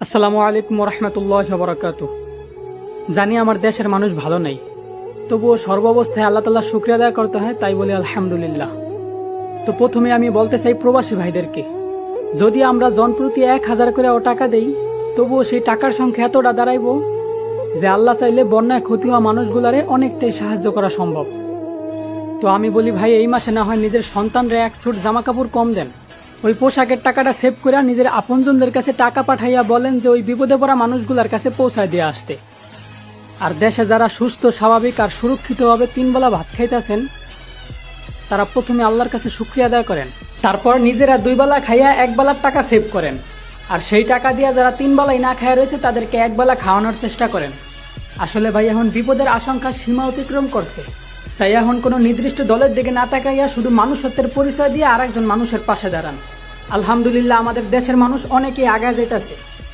আসসালামু আলাইকুম রহমতুল্লাহ বরাকাতুহ। জানি আমার দেশের মানুষ ভালো নাই, তবুও সর্বাবস্থায় আল্লাহ তাআলার শুকরিয়া আদায় করতে হয়, তাই বলি আলহামদুলিল্লাহ। তো প্রথমে আমি বলতে চাই প্রবাসী ভাইদেরকে, যদি আমরা জনপ্রতি 1000 করে টাকা দেই, তবুও সেই টাকার সংখ্যা এতটা দাঁড়াইব যে আল্লাহ চাইলে বন্যায় ক্ষতি হওয়া মানুষগুলারে অনেকটাই সাহায্য করা সম্ভব। তো আমি বলি ভাই, এই মাসে না হয় নিজের সন্তানরে এক সুট জামা কাপড় কম দেন, ওই পোশাকের টাকাটা সেভ করে নিজের আপনজনদের কাছে টাকা পাঠাইয়া বলেন যে ওই বিপদে পড়া মানুষগুলার কাছে পৌঁছায় দিয়ে আসতে। আর দেশে যারা সুস্থ, স্বাভাবিক আর সুরক্ষিতভাবে 3 বেলা ভাত খাইতেছেন, তারা প্রথমে আল্লাহর কাছে শুকরিয়া আদায় করেন, তারপর নিজেরা 2 বেলা খাইয়া 1 বেলার টাকা সেভ করেন। আর সেই টাকা দিয়ে যারা 3 বেলাই না খাইয়া রয়েছে তাদেরকে 1 বেলা খাওয়ানোর চেষ্টা করেন। আসলে ভাই, এখন বিপদের আশঙ্কা সীমা অতিক্রম করছে, তাই এখন কোনো নির্দিষ্ট দলের দিকে না তাকাইয়া শুধু মানুষত্বের পরিচয় দিয়ে আরেকজন মানুষের পাশে দাঁড়ান। আলহামদুলিল্লাহ, আমাদের দেশের মানুষ অনেকেই আগায় যাইতেছে।